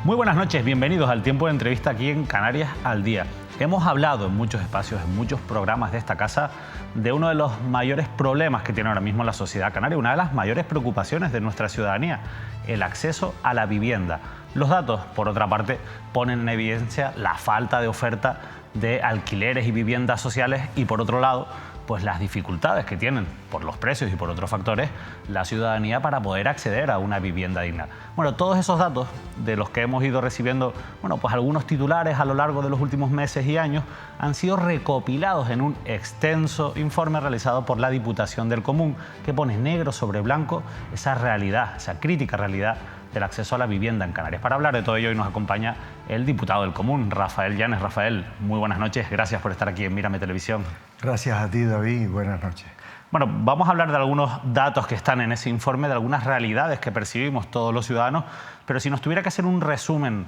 Muy buenas noches, bienvenidos al tiempo de entrevista aquí en Canarias al Día. Hemos hablado en muchos espacios, en muchos programas de esta casa, de uno de los mayores problemas que tiene ahora mismo la sociedad canaria, una de las mayores preocupaciones de nuestra ciudadanía, el acceso a la vivienda. Los datos, por otra parte, ponen en evidencia la falta de oferta de alquileres y viviendas sociales y, por otro lado, pues las dificultades que tienen, por los precios y por otros factores, la ciudadanía para poder acceder a una vivienda digna. Bueno, todos esos datos de los que hemos ido recibiendo, bueno, pues algunos titulares a lo largo de los últimos meses y años han sido recopilados en un extenso informe realizado por la Diputación del Común, que pone negro sobre blanco esa realidad, esa crítica realidad del acceso a la vivienda en Canarias. Para hablar de todo ello hoy nos acompaña el diputado del Común, Rafael Llanes. Rafael, muy buenas noches, gracias por estar aquí en Mírame Televisión. Gracias a ti, David, y buenas noches. Bueno, vamos a hablar de algunos datos que están en ese informe, de algunas realidades que percibimos todos los ciudadanos, pero si nos tuviera que hacer un resumen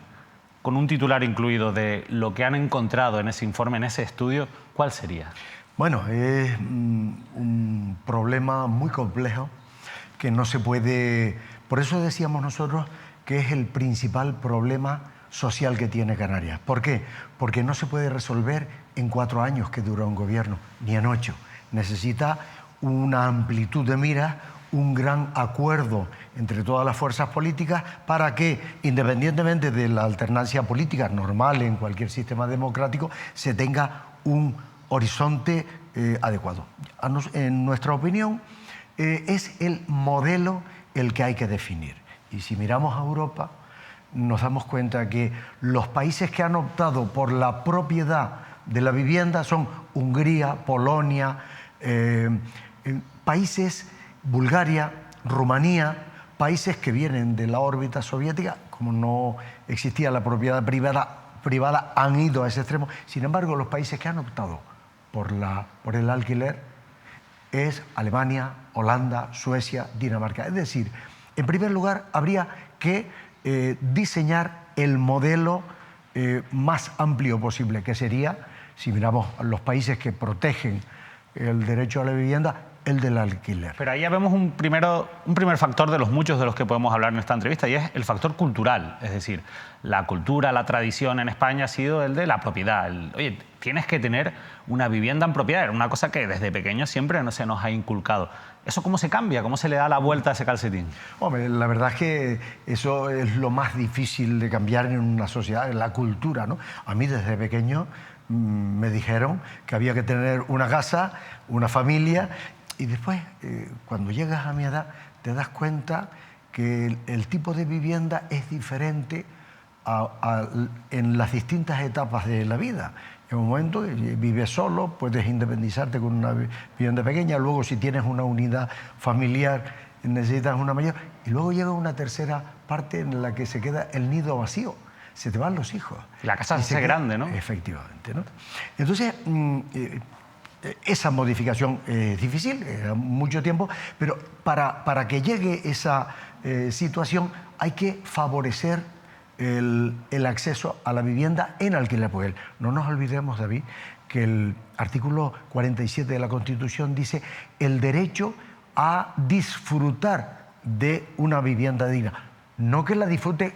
con un titular incluido de lo que han encontrado en ese informe, en ese estudio, ¿cuál sería? Bueno, es un problema muy complejo que no se puede... Por eso decíamos nosotros que es el principal problema social que tiene Canarias. ¿Por qué? Porque no se puede resolver en 4 años que dura un gobierno, ni en 8. Necesita una amplitud de miras, un gran acuerdo entre todas las fuerzas políticas para que, independientemente de la alternancia política normal en cualquier sistema democrático, se tenga un horizonte adecuado. En nuestra opinión, es el modelo el que hay que definir. Y si miramos a Europa, nos damos cuenta que los países que han optado por la propiedad de la vivienda son Hungría, Polonia, países, Bulgaria, Rumanía, países que vienen de la órbita soviética, como no existía la propiedad privada, han ido a ese extremo. Sin embargo, los países que han optado por el alquiler es Alemania, Holanda, Suecia, Dinamarca. Es decir, en primer lugar, habría que diseñar el modelo más amplio posible, que sería, si miramos a los países que protegen el derecho a la vivienda, el del alquiler. Pero ahí ya vemos un primer factor de los muchos de los que podemos hablar en esta entrevista, y es el factor cultural. Es decir, la cultura, la tradición en España ha sido el de la propiedad. Oye, tienes que tener una vivienda en propiedad. Era una cosa que desde pequeños siempre no se nos ha inculcado. ¿Eso cómo se cambia? ¿Cómo se le da la vuelta a ese calcetín? Hombre, la verdad es que eso es lo más difícil de cambiar en una sociedad, en la cultura, ¿no? A mí desde pequeño me dijeron que había que tener una casa, una familia, y después, cuando llegas a mi edad, te das cuenta que el tipo de vivienda es diferente en las distintas etapas de la vida. En un momento vives solo, puedes independizarte con una vivienda pequeña, luego si tienes una unidad familiar necesitas una mayor, y luego llega una tercera parte en la que se queda el nido vacío, se te van los hijos. La casa se hace grande, ¿no? Efectivamente, ¿no? Entonces, esa modificación es difícil, mucho tiempo, pero para que llegue esa situación hay que favorecer el acceso a la vivienda en alquiler. Porque no nos olvidemos, David, que el artículo 47 de la Constitución dice el derecho a disfrutar de una vivienda digna. No que la disfrute,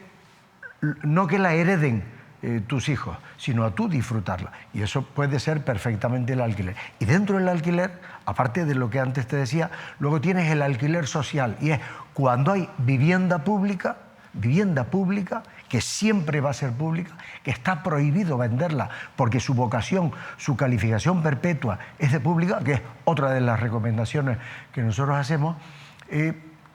no que la hereden tus hijos, sino a tú disfrutarla. Y eso puede ser perfectamente el alquiler. Y dentro del alquiler, aparte de lo que antes te decía, luego tienes el alquiler social. Y es cuando hay vivienda pública, que siempre va a ser pública, que está prohibido venderla porque su vocación, su calificación perpetua es de pública, que es otra de las recomendaciones que nosotros hacemos,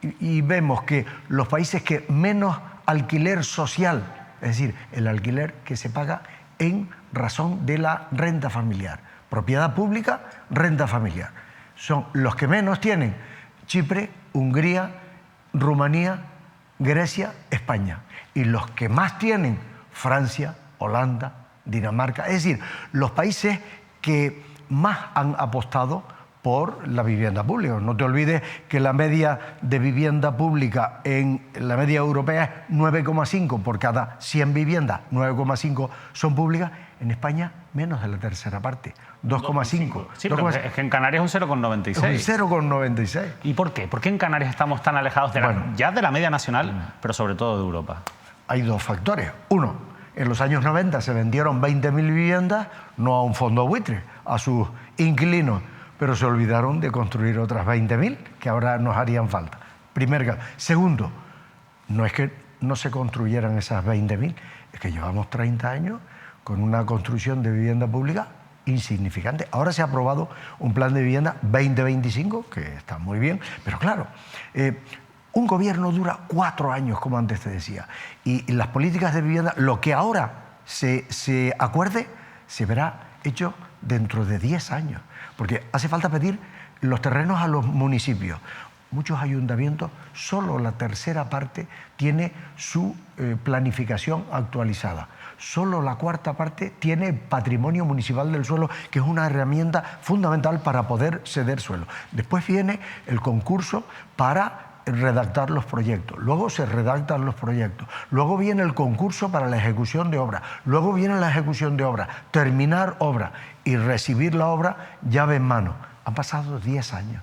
y vemos que los países que menos alquiler social, es decir, el alquiler que se paga en razón de la renta familiar, propiedad pública, renta familiar, son los que menos tienen: Chipre, Hungría, Rumanía, Grecia, España. Y los que más tienen: Francia, Holanda, Dinamarca. Es decir, los países que más han apostado por la vivienda pública. No te olvides que la media de vivienda pública en la media europea es 9,5 por cada 100 viviendas, 9,5 son públicas. En España, menos de la tercera parte, 2,5. Sí, pero es que en Canarias es un 0,96. Un 0,96. ¿Y por qué? ¿Por qué en Canarias estamos tan alejados ya de la media nacional, pero sobre todo de Europa? Hay dos factores. Uno, en los años 90 se vendieron 20.000 viviendas, no a un fondo buitre, a sus inquilinos, pero se olvidaron de construir otras 20.000 que ahora nos harían falta. Primer caso. Segundo, no es que no se construyeran esas 20.000, es que llevamos 30 años con una construcción de vivienda pública insignificante. Ahora se ha aprobado un plan de vivienda 2025, que está muy bien, pero claro, un gobierno dura 4 años, como antes te decía, y las políticas de vivienda, lo que ahora se acuerde, se verá hecho dentro de 10 años. Porque hace falta pedir los terrenos a los municipios. Muchos ayuntamientos, solo la tercera parte tiene su planificación actualizada. Solo la cuarta parte tiene patrimonio municipal del suelo, que es una herramienta fundamental para poder ceder suelo. Después viene el concurso para redactar los proyectos, luego se redactan los proyectos, luego viene el concurso para la ejecución de obra, luego viene la ejecución de obra, terminar obra y recibir la obra llave en mano. Han pasado 10 años.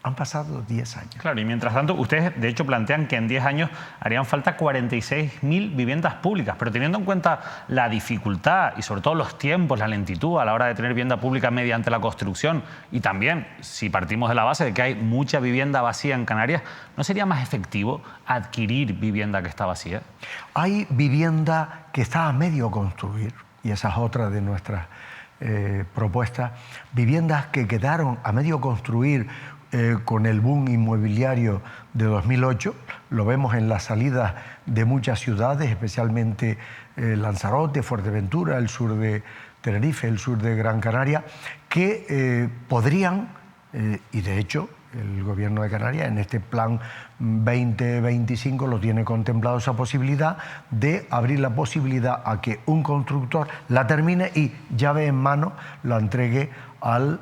Han pasado 10 años. Claro, y mientras tanto, ustedes de hecho plantean que en 10 años harían falta 46.000 viviendas públicas, pero teniendo en cuenta la dificultad y sobre todo los tiempos, la lentitud a la hora de tener vivienda pública mediante la construcción, y también si partimos de la base de que hay mucha vivienda vacía en Canarias, ¿no sería más efectivo adquirir vivienda que está vacía? Hay vivienda que está a medio construir, y esa es otra de nuestras propuestas, viviendas que quedaron a medio construir con el boom inmobiliario de 2008, lo vemos en las salidas de muchas ciudades, especialmente Lanzarote, Fuerteventura, el sur de Tenerife, el sur de Gran Canaria, que podrían, y de hecho el Gobierno de Canarias en este plan 2025 lo tiene contemplado, esa posibilidad de abrir la posibilidad a que un constructor la termine y llave en mano la entregue al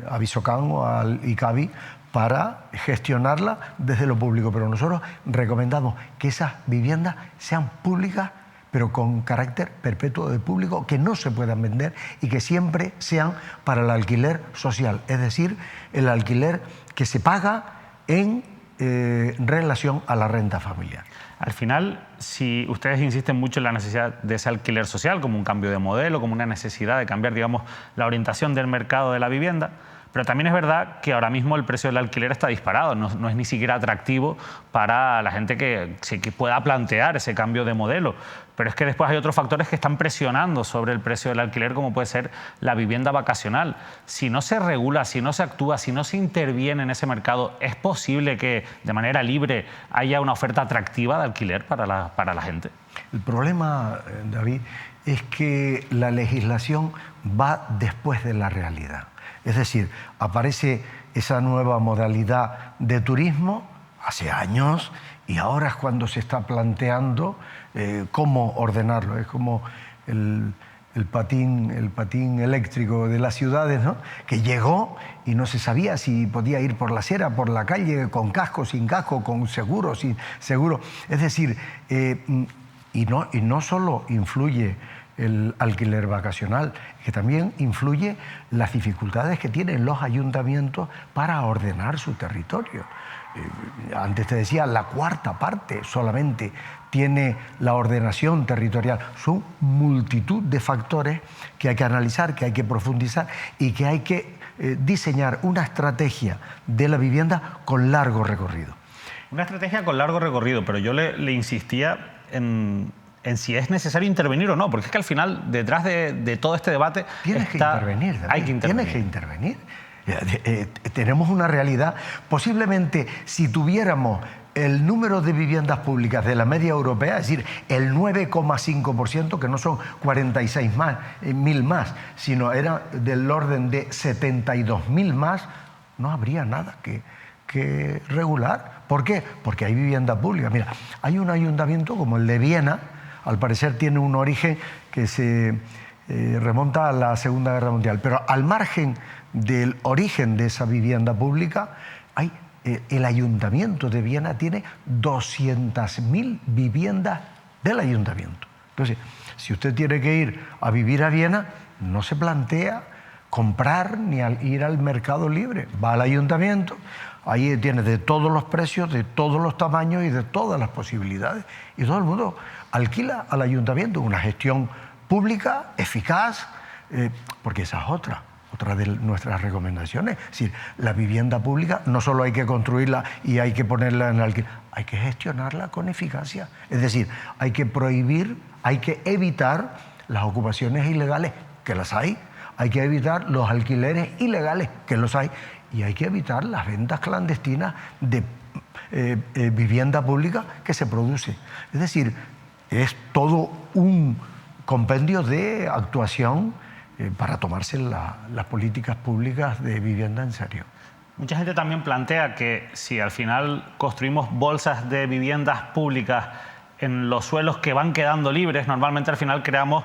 Avisocam o al ICABI para gestionarla desde lo público. Pero nosotros recomendamos que esas viviendas sean públicas, pero con carácter perpetuo de público, que no se puedan vender y que siempre sean para el alquiler social, es decir, el alquiler que se paga en relación a la renta familiar. Al final, si ustedes insisten mucho en la necesidad de ese alquiler social como un cambio de modelo, como una necesidad de cambiar, digamos, la orientación del mercado de la vivienda, pero también es verdad que ahora mismo el precio del alquiler está disparado, no es ni siquiera atractivo para la gente que pueda plantear ese cambio de modelo. Pero es que después hay otros factores que están presionando sobre el precio del alquiler, como puede ser la vivienda vacacional. Si no se regula, si no se actúa, si no se interviene en ese mercado, ¿es posible que de manera libre haya una oferta atractiva de alquiler para la gente? El problema, David, es que la legislación va después de la realidad. Es decir, aparece esa nueva modalidad de turismo hace años y ahora es cuando se está planteando cómo ordenarlo. Es como el patín eléctrico de las ciudades, ¿no?, que llegó y no se sabía si podía ir por la acera, por la calle, con casco, sin casco, con seguro, sin seguro. Es decir, y no solo influye el alquiler vacacional, que también influye las dificultades que tienen los ayuntamientos para ordenar su territorio. Antes te decía, la cuarta parte solamente tiene la ordenación territorial. Son multitud de factores que hay que analizar, que hay que profundizar y que hay que diseñar una estrategia de la vivienda con largo recorrido. Una estrategia con largo recorrido, pero yo le insistía en si es necesario intervenir o no, porque es que al final, detrás de todo este debate... Tienes que intervenir, David, hay que intervenir. Tienes que intervenir. Tenemos una realidad. Posiblemente, si tuviéramos el número de viviendas públicas de la media europea, es decir, el 9,5%, que no son 46.000 más, sino era del orden de 72.000 más, no habría nada que regular. ¿Por qué? Porque hay vivienda pública. Mira, hay un ayuntamiento como el de Viena, al parecer tiene un origen que se remonta a la Segunda Guerra Mundial. Pero al margen del origen de esa vivienda pública, el Ayuntamiento de Viena tiene 200.000 viviendas del Ayuntamiento. Entonces, si usted tiene que ir a vivir a Viena, no se plantea comprar ni ir al mercado libre. Va al Ayuntamiento, ahí tiene de todos los precios, de todos los tamaños y de todas las posibilidades. Y todo el mundo alquila al Ayuntamiento una gestión pública, eficaz, porque esa es otra de nuestras recomendaciones. Es decir, la vivienda pública no solo hay que construirla y hay que ponerla en alquiler, hay que gestionarla con eficacia. Es decir, hay que prohibir, hay que evitar las ocupaciones ilegales, que las hay que evitar los alquileres ilegales, que los hay, y hay que evitar las ventas clandestinas de vivienda pública que se produce. Es decir, es todo un compendio de actuación para tomarse las políticas públicas de vivienda en serio. Mucha gente también plantea que si al final construimos bolsas de viviendas públicas en los suelos que van quedando libres, normalmente al final creamos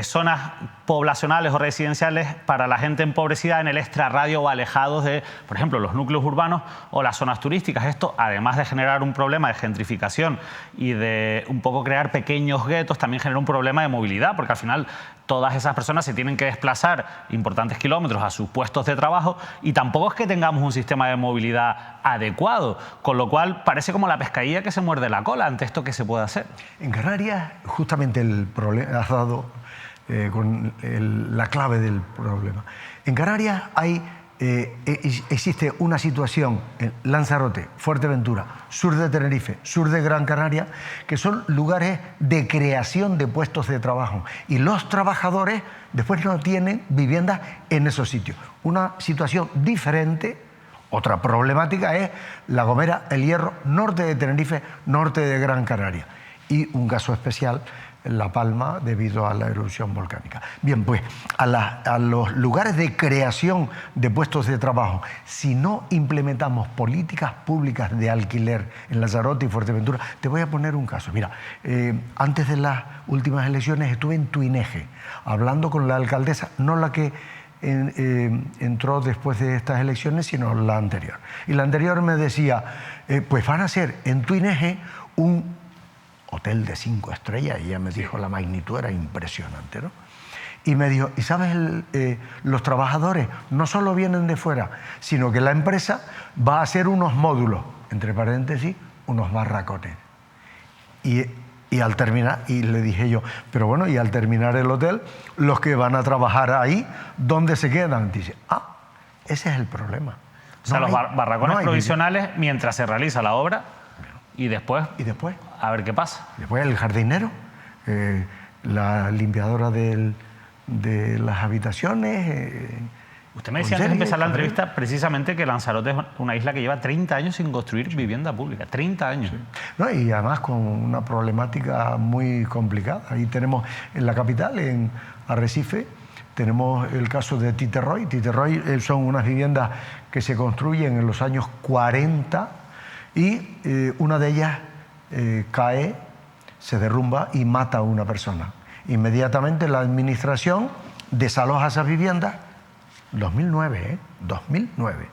zonas poblacionales o residenciales para la gente empobrecida en el extrarradio o alejados de, por ejemplo, los núcleos urbanos o las zonas turísticas. Esto, además de generar un problema de gentrificación y de un poco crear pequeños guetos, también genera un problema de movilidad, porque al final todas esas personas se tienen que desplazar importantes kilómetros a sus puestos de trabajo y tampoco es que tengamos un sistema de movilidad adecuado, con lo cual parece como la pescadilla que se muerde la cola ante esto que se puede hacer. En Canarias, justamente el problema, has dado con la clave del problema. En Canarias existe una situación en Lanzarote, Fuerteventura, sur de Tenerife, sur de Gran Canaria, que son lugares de creación de puestos de trabajo. Y los trabajadores después no tienen viviendas en esos sitios. Una situación diferente, otra problemática es La Gomera, El Hierro, norte de Tenerife, norte de Gran Canaria. Y un caso especial, La Palma, debido a la erupción volcánica. Bien, pues a los lugares de creación de puestos de trabajo, si no implementamos políticas públicas de alquiler en Lanzarote y Fuerteventura, te voy a poner un caso. Mira, antes de las últimas elecciones estuve en Tuineje hablando con la alcaldesa, no la que entró después de estas elecciones, sino la anterior. Y la anterior me decía, pues van a hacer en Tuineje un hotel de 5 estrellas, y ella me dijo la magnitud era impresionante, ¿no? Y me dijo, ¿y sabes? Los trabajadores no solo vienen de fuera, sino que la empresa va a hacer unos módulos, entre paréntesis, unos barracones. Y al terminar, y le dije yo, pero bueno, y al terminar el hotel, los que van a trabajar ahí, ¿dónde se quedan? Dice, ese es el problema. O sea, los barracones provisionales mientras se realiza la obra. ¿Y después? A ver qué pasa. Después el jardinero, la limpiadora de las habitaciones. Usted me decía antes de empezar la entrevista precisamente que Lanzarote es una isla que lleva 30 años sin construir vivienda pública. 30 años. Sí. No, y además con una problemática muy complicada. Ahí tenemos en la capital, en Arrecife, tenemos el caso de Titerroy. Titerroy son unas viviendas que se construyen en los años 40 y una de ellas cae, se derrumba y mata a una persona. Inmediatamente la administración desaloja esas viviendas, 2009, 2009,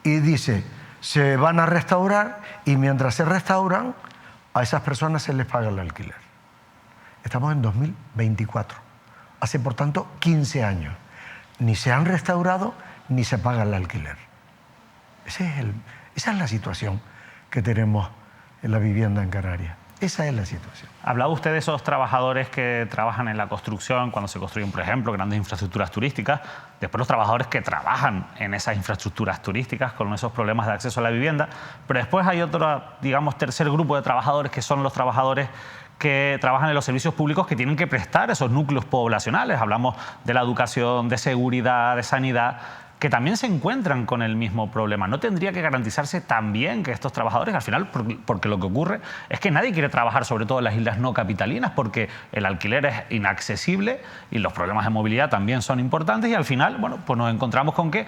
y dice, se van a restaurar y mientras se restauran, a esas personas se les paga el alquiler. Estamos en 2024, hace por tanto 15 años. Ni se han restaurado ni se paga el alquiler. Esa es la situación que tenemos en la vivienda en Canarias. Esa es la situación. Hablaba usted de esos trabajadores que trabajan en la construcción, cuando se construyen, por ejemplo, grandes infraestructuras turísticas. Después los trabajadores que trabajan en esas infraestructuras turísticas con esos problemas de acceso a la vivienda. Pero después hay otro, digamos, tercer grupo de trabajadores que son los trabajadores que trabajan en los servicios públicos que tienen que prestar esos núcleos poblacionales. Hablamos de la educación, de seguridad, de sanidad, que también se encuentran con el mismo problema. ¿No tendría que garantizarse también que estos trabajadores, al final, porque lo que ocurre es que nadie quiere trabajar, sobre todo en las islas no capitalinas, porque el alquiler es inaccesible y los problemas de movilidad también son importantes, y al final, bueno, pues nos encontramos con que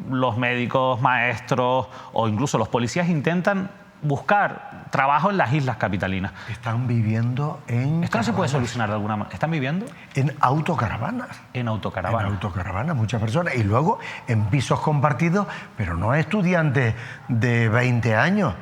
los médicos, maestros o incluso los policías intentan buscar trabajo en las islas capitalinas. Están viviendo en... ¿Esto no se puede solucionar de alguna manera? ¿Están viviendo? En autocaravanas. En autocaravanas. En autocaravanas, muchas personas. Y luego en pisos compartidos, pero no estudiantes de 20 años,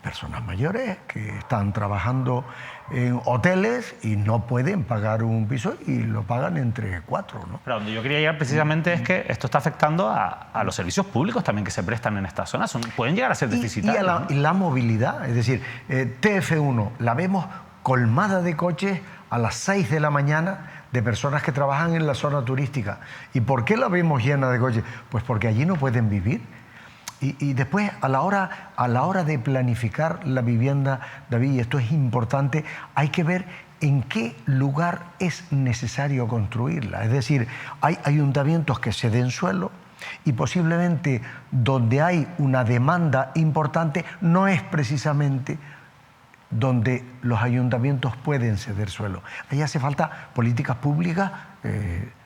personas mayores que están trabajando en hoteles y no pueden pagar un piso y lo pagan entre 4, ¿no? Pero donde yo quería llegar precisamente es que esto está afectando a los servicios públicos también que se prestan en estas zonas. Pueden llegar a ser deficitarios. Y la movilidad, es decir, TF1 la vemos colmada de coches a las 6 de la mañana de personas que trabajan en la zona turística. ¿Y por qué la vemos llena de coches? Pues porque allí no pueden vivir. Y después, a la hora de planificar la vivienda, David, y esto es importante, hay que ver en qué lugar es necesario construirla. Es decir, hay ayuntamientos que ceden suelo y posiblemente donde hay una demanda importante no es precisamente donde los ayuntamientos pueden ceder suelo. Ahí hace falta políticas públicas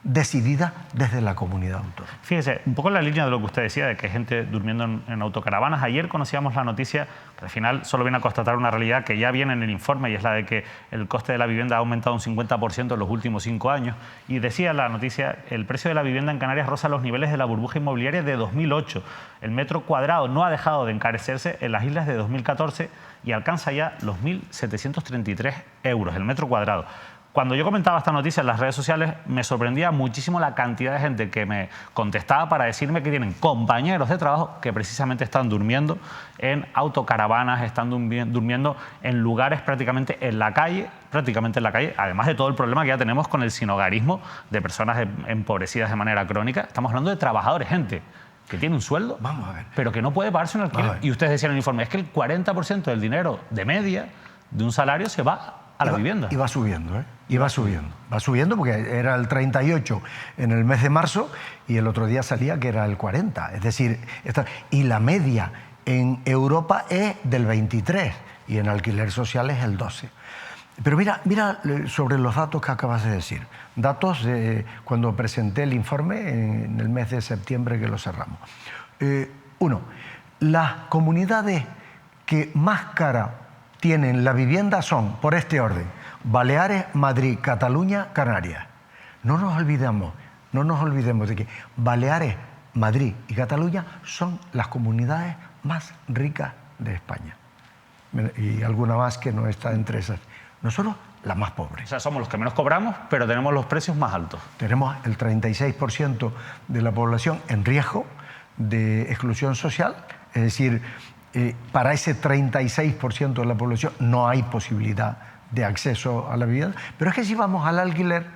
decididas desde la comunidad autónoma. Fíjese, un poco en la línea de lo que usted decía, de que hay gente durmiendo en autocaravanas. Ayer conocíamos la noticia que al final solo viene a constatar una realidad que ya viene en el informe, y es la de que el coste de la vivienda ha aumentado un 50% en los últimos 5 años. Y decía la noticia, el precio de la vivienda en Canarias roza los niveles de la burbuja inmobiliaria de 2008. El metro cuadrado no ha dejado de encarecerse en las islas de 2014 y alcanza ya los 1.733 euros el metro cuadrado. Cuando yo comentaba esta noticia en las redes sociales, me sorprendía muchísimo la cantidad de gente que me contestaba para decirme que tienen compañeros de trabajo que precisamente están durmiendo en autocaravanas, están durmiendo en lugares prácticamente en la calle, además de todo el problema que ya tenemos con el sinhogarismo de personas empobrecidas de manera crónica. Estamos hablando de trabajadores, gente que tiene un sueldo, vamos a ver, pero que no puede pagarse un alquiler. Y ustedes decían en el informe, es que el 40% del dinero de media de un salario se va a la vivienda. Y va subiendo, ¿eh? Y va subiendo. Va subiendo porque era el 38 en el mes de marzo y el otro día salía que era el 40. Es decir, y la media en Europa es del 23 y en alquiler social es el 12. Pero mira sobre los datos que acabas de decir. Datos de cuando presenté el informe en el mes de septiembre que lo cerramos. Uno, las comunidades que más cara tienen la vivienda son, por este orden, Baleares, Madrid, Cataluña, Canarias. No nos olvidemos de que Baleares, Madrid y Cataluña son las comunidades más ricas de España. Y alguna más que no está entre esas. Nosotros, las más pobres. O sea, somos los que menos cobramos, pero tenemos los precios más altos. Tenemos el 36% de la población en riesgo de exclusión social, es decir, para ese 36% de la población no hay posibilidad de acceso a la vivienda. Pero es que si vamos al alquiler,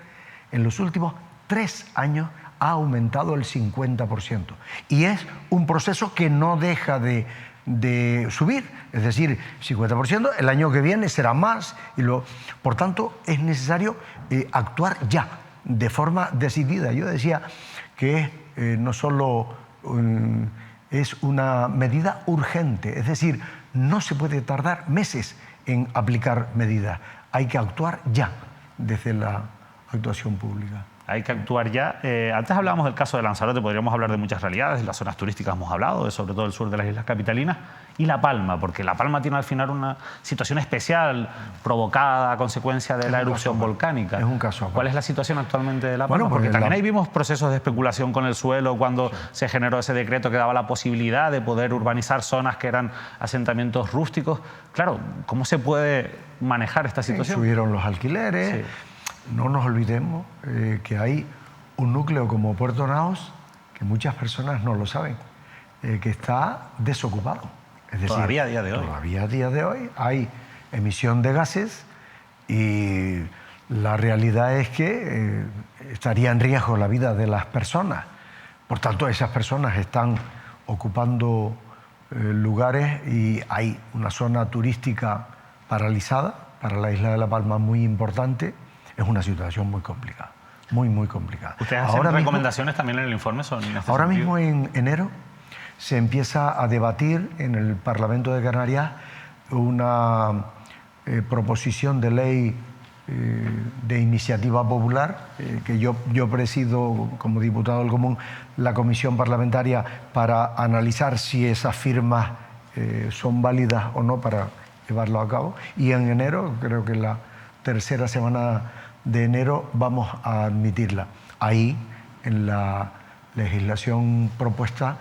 en los últimos 3 años ha aumentado el 50%. Y es un proceso que no deja de subir. Es decir, 50%, el año que viene será más. Por tanto, es necesario actuar ya, de forma decidida. Yo decía que no solo... es una medida urgente, es decir, no se puede tardar meses en aplicar medidas, hay que actuar ya desde la actuación pública. Hay que actuar ya. Antes hablábamos del caso de Lanzarote, podríamos hablar de muchas realidades, de las zonas turísticas hemos hablado, sobre todo el sur de las islas capitalinas, y La Palma, porque La Palma tiene al final una situación especial provocada a consecuencia de la erupción volcánica. Es un caso aparte. ¿Cuál es la situación actualmente de La Palma? Bueno, porque también ahí vimos procesos de especulación con el suelo cuando se generó ese decreto que daba la posibilidad de poder urbanizar zonas que eran asentamientos rústicos. Claro, ¿cómo se puede manejar esta situación? Subieron los alquileres. Sí. No nos olvidemos que hay un núcleo como Puerto Naos, que muchas personas no lo saben, que está desocupado. Es decir, todavía a día de hoy. Todavía a día de hoy hay emisión de gases y la realidad es que estaría en riesgo la vida de las personas. Por tanto, esas personas están ocupando lugares y hay una zona turística paralizada para la isla de La Palma muy importante. Es una situación muy complicada, muy complicada. ¿Ustedes hacen recomendaciones también en el informe? Ahora mismo en enero se empieza a debatir en el Parlamento de Canarias una proposición de ley de iniciativa popular, que yo presido como diputado del Común la comisión parlamentaria para analizar si esas firmas son válidas o no para llevarlo a cabo. Y en enero, creo que la tercera semana de enero, vamos a admitirla. Ahí, en la legislación propuesta,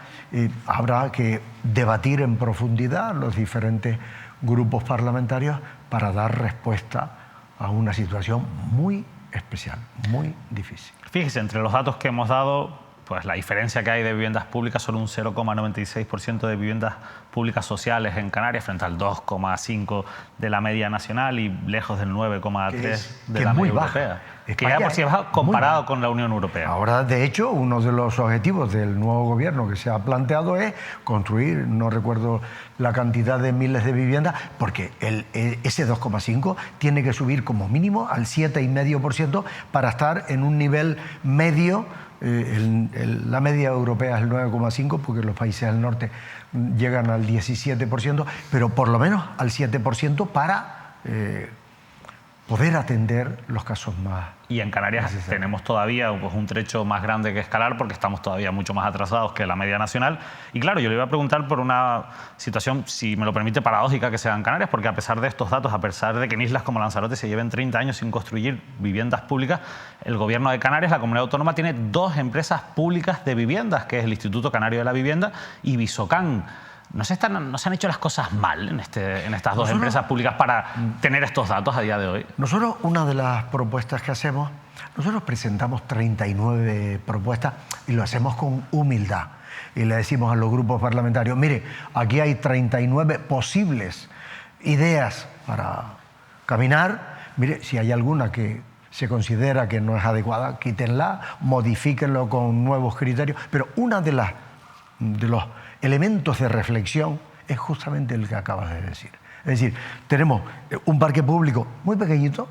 habrá que debatir en profundidad los diferentes grupos parlamentarios para dar respuesta a una situación muy especial, muy difícil. Fíjese, entre los datos que hemos dado, pues la diferencia que hay de viviendas públicas, solo un 0,96% de viviendas públicas sociales en Canarias frente al 2,5% de la media nacional y lejos del 9,3% de la media europea. Que ya por sí es baja comparado con la Unión Europea. Ahora, de hecho, uno de los objetivos del nuevo gobierno que se ha planteado es construir, no recuerdo la cantidad de miles de viviendas, porque ese 2,5 tiene que subir como mínimo al 7,5% para estar en un nivel medio. La media europea es el 9,5%, porque los países del norte llegan al 17%, pero por lo menos al 7% para poder atender los casos más. Y en Canarias tenemos todavía pues, un trecho más grande que escalar porque estamos todavía mucho más atrasados que la media nacional. Y claro, yo le iba a preguntar por una situación, si me lo permite, paradójica que sea en Canarias, porque a pesar de estos datos, a pesar de que en islas como Lanzarote se lleven 30 años sin construir viviendas públicas, el gobierno de Canarias, la comunidad autónoma, tiene 2 empresas públicas de viviendas, que es el Instituto Canario de la Vivienda y Visocán. ¿No se han hecho las cosas mal en estas dos empresas públicas para tener estos datos a día de hoy? Nosotros, una de las propuestas que hacemos, nosotros presentamos 39 propuestas y lo hacemos con humildad. Y le decimos a los grupos parlamentarios, mire, aquí hay 39 posibles ideas para caminar. Mire, si hay alguna que se considera que no es adecuada, quítenla, modifíquenlo con nuevos criterios. Pero una de los elementos de reflexión es justamente el que acabas de decir. Es decir, tenemos un parque público muy pequeñito,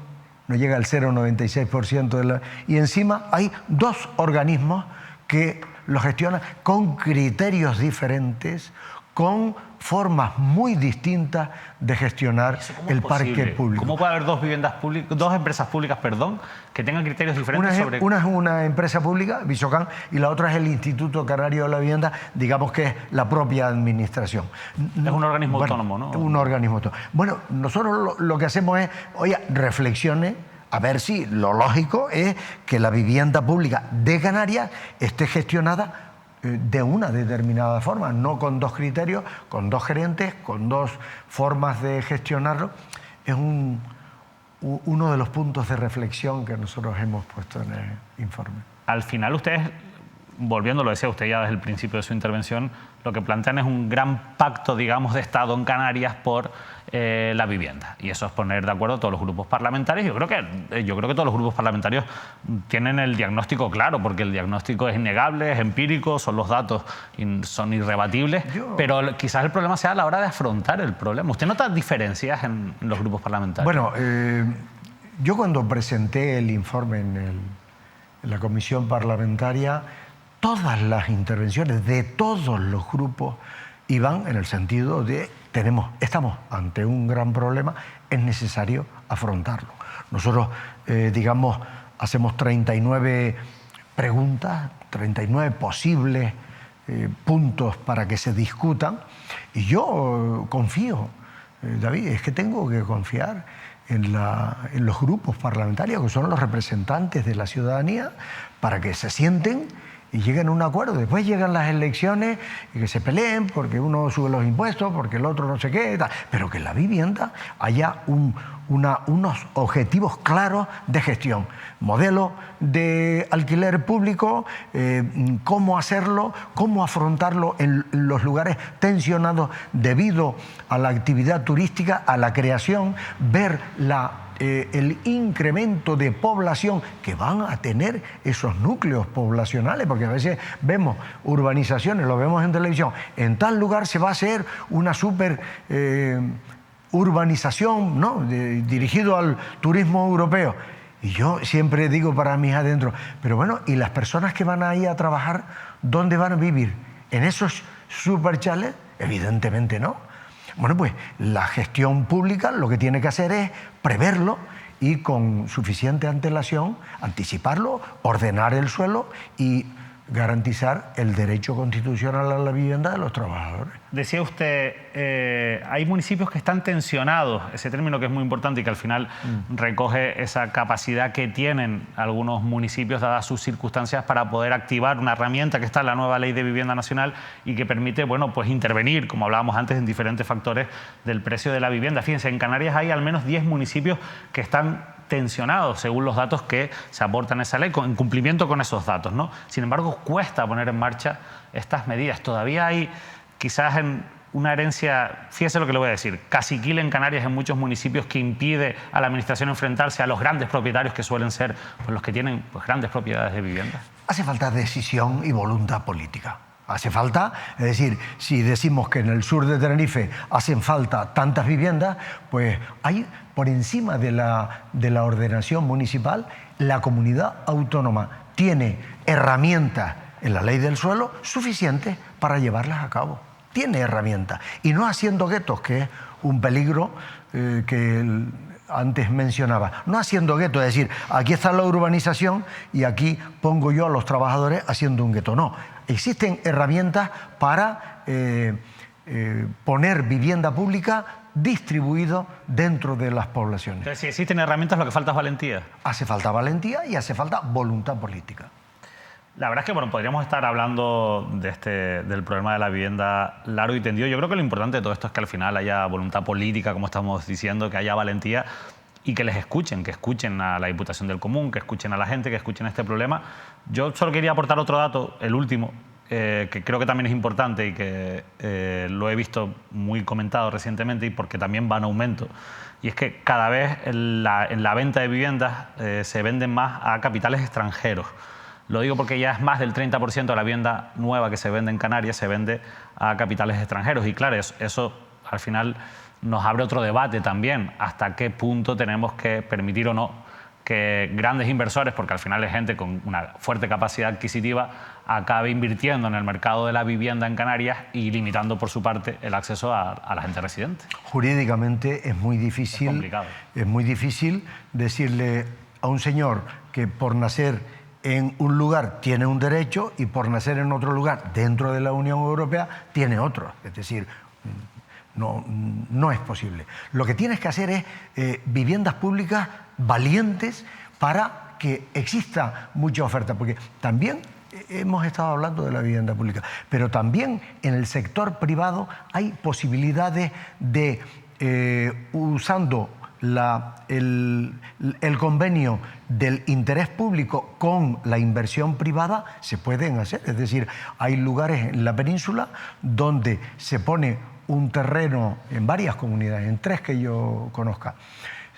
no llega al 0,96%, y encima hay 2 organismos que lo gestionan con criterios diferentes, con formas muy distintas de gestionar el parque público. ¿Cómo puede haber dos empresas públicas, que tengan criterios diferentes sobre...? Una es una empresa pública, Visocán, y la otra es el Instituto Canario de la Vivienda, digamos que es la propia administración. Es un organismo autónomo, ¿no? Un organismo autónomo. Bueno, nosotros lo que hacemos es, oye, reflexione, a ver si lo lógico es que la vivienda pública de Canarias esté gestionada de una determinada forma, no con 2 criterios, con 2 gerentes, con 2 formas de gestionarlo. Es uno de los puntos de reflexión que nosotros hemos puesto en el informe. Al final ustedes, volviendo, lo decía usted ya desde el principio de su intervención, lo que plantean es un gran pacto, digamos, de Estado en Canarias por la vivienda. Y eso es poner de acuerdo a todos los grupos parlamentarios. Yo creo que todos los grupos parlamentarios tienen el diagnóstico claro, porque el diagnóstico es innegable, es empírico, son los datos, son irrebatibles, pero quizás el problema sea a la hora de afrontar el problema. ¿Usted nota diferencias en los grupos parlamentarios? Bueno, yo cuando presenté el informe en la comisión parlamentaria, todas las intervenciones de todos los grupos iban en el sentido de estamos ante un gran problema, es necesario afrontarlo. Nosotros, digamos, hacemos 39 preguntas, 39 posibles puntos para que se discutan, y yo confío, David, es que tengo que confiar en los grupos parlamentarios, que son los representantes de la ciudadanía, para que se sienten y lleguen a un acuerdo. Después llegan las elecciones y que se peleen porque uno sube los impuestos, porque el otro no sé qué, tal. Pero que en la vivienda haya unos objetivos claros de gestión. Modelo de alquiler público, cómo hacerlo, cómo afrontarlo en los lugares tensionados debido a la actividad turística, a la creación, ver el incremento de población que van a tener esos núcleos poblacionales, porque a veces vemos urbanizaciones, lo vemos en televisión, en tal lugar se va a hacer una super urbanización, ¿no?, dirigido al turismo europeo. Y yo siempre digo para mis adentros, pero bueno, ¿y las personas que van ahí a trabajar, dónde van a vivir? ¿En esos super chalets? Evidentemente no. Bueno, pues la gestión pública lo que tiene que hacer es preverlo y con suficiente antelación anticiparlo, ordenar el suelo y garantizar el derecho constitucional a la vivienda de los trabajadores. Decía usted, hay municipios que están tensionados, ese término que es muy importante y que al final recoge esa capacidad que tienen algunos municipios, dadas sus circunstancias, para poder activar una herramienta que está en la nueva Ley de Vivienda Nacional y que permite, bueno, pues intervenir, como hablábamos antes, en diferentes factores del precio de la vivienda. Fíjense, en Canarias hay al menos 10 municipios que están tensionados según los datos que se aportan a esa ley, en cumplimiento con esos datos, ¿no? Sin embargo, cuesta poner en marcha estas medidas. Todavía hay quizás en una herencia, fíjese lo que le voy a decir, caciquil en Canarias en muchos municipios, que impide a la administración enfrentarse a los grandes propietarios que suelen ser pues, los que tienen pues, grandes propiedades de vivienda. Hace falta decisión y voluntad política. Hace falta, es decir, si decimos que en el sur de Tenerife hacen falta tantas viviendas, pues hay por encima de la ordenación municipal, la comunidad autónoma tiene herramientas en la ley del suelo suficientes para llevarlas a cabo. Tiene herramientas. Y no haciendo guetos, que es un peligro que antes mencionaba. No haciendo guetos, es decir, aquí está la urbanización y aquí pongo yo a los trabajadores haciendo un gueto. No. Existen herramientas para poner vivienda pública distribuido dentro de las poblaciones. Entonces, si existen herramientas, lo que falta es valentía. Hace falta valentía y hace falta voluntad política. La verdad es que bueno, podríamos estar hablando del problema de la vivienda largo y tendido. Yo creo que lo importante de todo esto es que al final haya voluntad política, como estamos diciendo, que haya valentía y que les escuchen, que escuchen a la Diputación del Común, que escuchen a la gente, que escuchen este problema. Yo solo quería aportar otro dato, el último, que creo que también es importante y que lo he visto muy comentado recientemente y porque también va en aumento. Y es que cada vez en la venta de viviendas se venden más a capitales extranjeros. Lo digo porque ya es más del 30% de la vivienda nueva que se vende en Canarias se vende a capitales extranjeros. Y claro, eso al final nos abre otro debate también. Hasta qué punto tenemos que permitir o no que grandes inversores, porque al final es gente con una fuerte capacidad adquisitiva, acabe invirtiendo en el mercado de la vivienda en Canarias y limitando por su parte el acceso a la gente residente. Jurídicamente es muy difícil. Es complicado. Es muy difícil decirle a un señor que por nacer en un lugar tiene un derecho y por nacer en otro lugar dentro de la Unión Europea tiene otro. Es decir, no es posible. Lo que tienes que hacer es viviendas públicas valientes para que exista mucha oferta, porque también hemos estado hablando de la vivienda pública, pero también en el sector privado hay posibilidades de, usando el convenio del interés público con la inversión privada, se pueden hacer. Es decir, hay lugares en la península donde se pone un terreno, en varias comunidades, en 3 que yo conozca,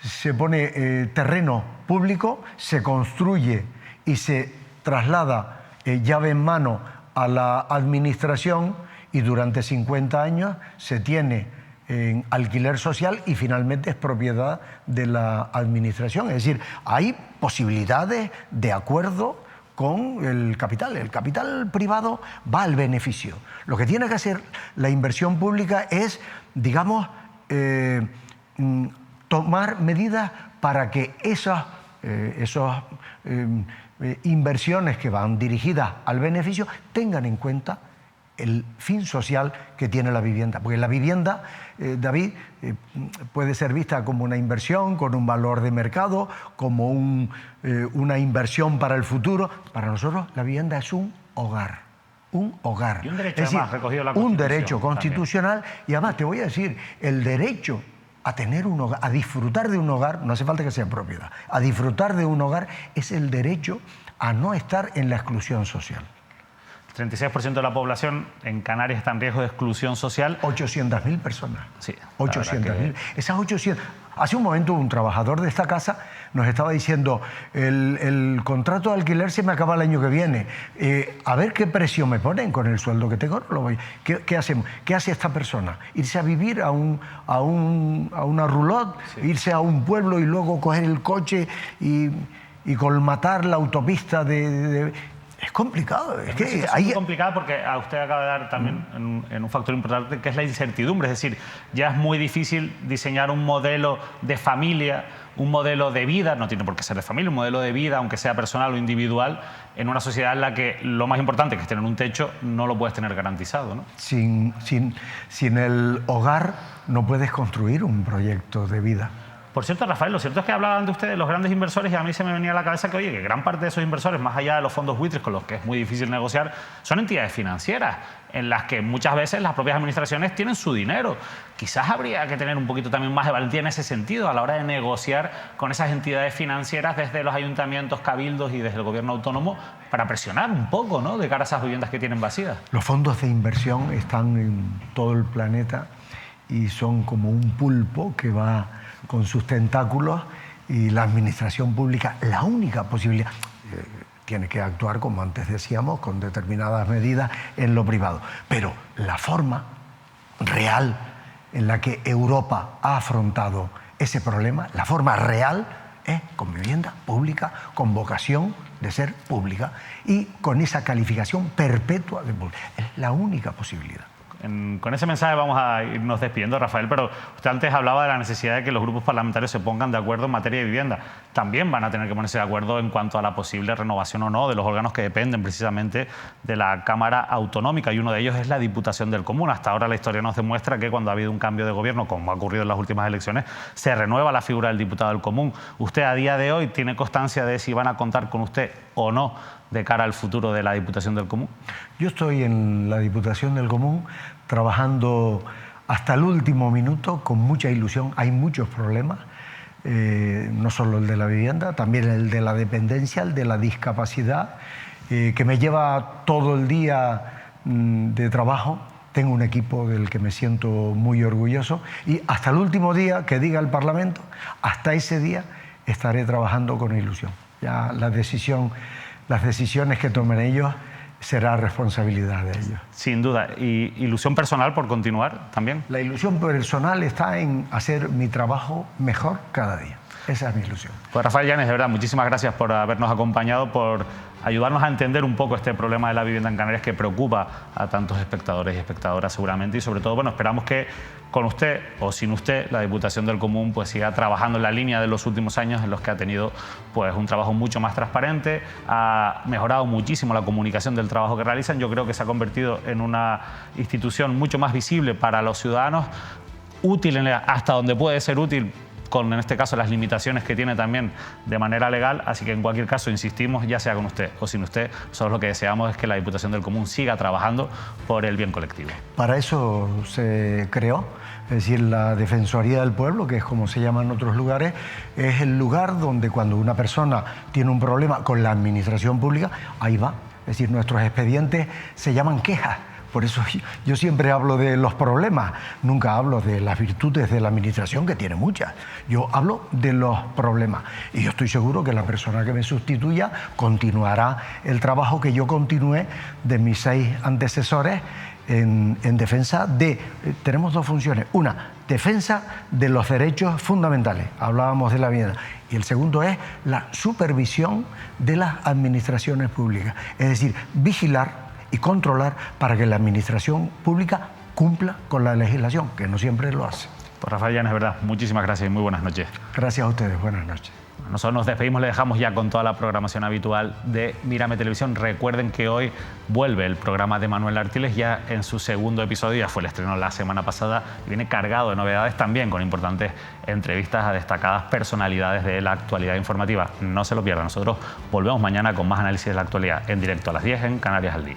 se pone terreno público, se construye y se traslada llave en mano a la administración y durante 50 años se tiene en alquiler social y finalmente es propiedad de la administración. Es decir, hay posibilidades de acuerdo con el capital. El capital privado va al beneficio. Lo que tiene que hacer la inversión pública es, digamos, tomar medidas para que esas inversiones que van dirigidas al beneficio tengan en cuenta el fin social que tiene la vivienda. Porque la vivienda, David, puede ser vista como una inversión, con un valor de mercado, como una inversión para el futuro. Para nosotros la vivienda es un hogar. Un hogar. Y un derecho, es decir, además, recogido en la Constitución. Un derecho constitucional también. Y además te voy a decir, el derecho a tener un hogar, a disfrutar de un hogar, no hace falta que sea propiedad, a disfrutar de un hogar es el derecho a no estar en la exclusión social. 36% de la población en Canarias está en riesgo de exclusión social. 800.000 personas. Sí. 800.000. Esas 800... Hace un momento un trabajador de esta casa nos estaba diciendo, el contrato de alquiler se me acaba el año que viene. A ver qué precio me ponen con el sueldo que tengo. ¿Qué hacemos? ¿Qué hace esta persona? Irse a vivir a una roulotte, sí. Irse a un pueblo y luego coger el coche y colmatar la autopista de... Es complicado. Es que es muy complicado porque a usted acaba de dar también en un factor importante que es la incertidumbre. Es decir, ya es muy difícil diseñar un modelo de familia, un modelo de vida, no tiene por qué ser de familia, un modelo de vida, aunque sea personal o individual, en una sociedad en la que lo más importante, que es tener un techo, no lo puedes tener garantizado, ¿no? Sin el hogar no puedes construir un proyecto de vida. Por cierto, Rafael, lo cierto es que hablaban de ustedes los grandes inversores y a mí se me venía a la cabeza que, oye, que gran parte de esos inversores, más allá de los fondos buitres con los que es muy difícil negociar, son entidades financieras en las que muchas veces las propias administraciones tienen su dinero. Quizás habría que tener un poquito también más de valentía en ese sentido a la hora de negociar con esas entidades financieras desde los ayuntamientos, cabildos y desde el gobierno autónomo para presionar un poco, ¿no?, de cara a esas viviendas que tienen vacías. Los fondos de inversión están en todo el planeta y son como un pulpo que va con sus tentáculos, y la administración pública, la única posibilidad, tiene que actuar, como antes decíamos, con determinadas medidas en lo privado. Pero la forma real en la que Europa ha afrontado ese problema, la forma real, es con vivienda pública, con vocación de ser pública y con esa calificación perpetua de pública. Es la única posibilidad. Con ese mensaje vamos a irnos despidiendo, Rafael, pero usted antes hablaba de la necesidad de que los grupos parlamentarios se pongan de acuerdo en materia de vivienda. También van a tener que ponerse de acuerdo en cuanto a la posible renovación o no de los órganos que dependen precisamente de la Cámara Autonómica, y uno de ellos es la Diputación del Común. Hasta ahora la historia nos demuestra que cuando ha habido un cambio de gobierno, como ha ocurrido en las últimas elecciones, se renueva la figura del diputado del Común. ¿Usted a día de hoy tiene constancia de si van a contar con usted o no de cara al futuro de la Diputación del Común? Yo estoy en la Diputación del Común trabajando hasta el último minuto con mucha ilusión. Hay muchos problemas, no solo el de la vivienda, también el de la dependencia, el de la discapacidad, que me lleva todo el día de trabajo. Tengo un equipo del que me siento muy orgulloso y hasta el último día que diga el Parlamento, hasta ese día estaré trabajando con ilusión. Ya las decisiones que tomen ellos será responsabilidad de ellos. Sin duda. ¿Y ilusión personal por continuar también? La ilusión personal está en hacer mi trabajo mejor cada día. Esa es mi ilusión. Pues Rafael Llanes, de verdad, muchísimas gracias por habernos acompañado, por ayudarnos a entender un poco este problema de la vivienda en Canarias que preocupa a tantos espectadores y espectadoras seguramente, y sobre todo, bueno, esperamos que con usted o sin usted la Diputación del Común pues siga trabajando en la línea de los últimos años en los que ha tenido pues un trabajo mucho más transparente, ha mejorado muchísimo la comunicación del trabajo que realizan. Yo creo que se ha convertido en una institución mucho más visible para los ciudadanos, útil hasta donde puede ser útil, con en este caso las limitaciones que tiene también de manera legal. Así que en cualquier caso, insistimos, ya sea con usted o sin usted, nosotros lo que deseamos es que la Diputación del Común siga trabajando por el bien colectivo. Para eso se creó, es decir, la Defensoría del Pueblo, que es como se llama en otros lugares, es el lugar donde cuando una persona tiene un problema con la administración pública, ahí va. Es decir, nuestros expedientes se llaman quejas. Por eso yo siempre hablo de los problemas, nunca hablo de las virtudes de la administración, que tiene muchas. Yo hablo de los problemas y yo estoy seguro que la persona que me sustituya continuará el trabajo que yo continué de mis 6 antecesores en defensa de... Tenemos 2 funciones. Una, defensa de los derechos fundamentales, hablábamos de la vivienda. Y el segundo es la supervisión de las administraciones públicas, es decir, vigilar y controlar para que la administración pública cumpla con la legislación, que no siempre lo hace. Pues Rafael Llanes, verdad, muchísimas gracias y muy buenas noches. Gracias a ustedes, buenas noches. Nosotros nos despedimos, le dejamos ya con toda la programación habitual de Mírame Televisión. Recuerden que hoy vuelve el programa de Manuel Artiles ya en su segundo episodio, ya fue el estreno la semana pasada y viene cargado de novedades también, con importantes entrevistas a destacadas personalidades de la actualidad informativa. No se lo pierdan, nosotros volvemos mañana con más análisis de la actualidad en directo a las 10 en Canarias al Día.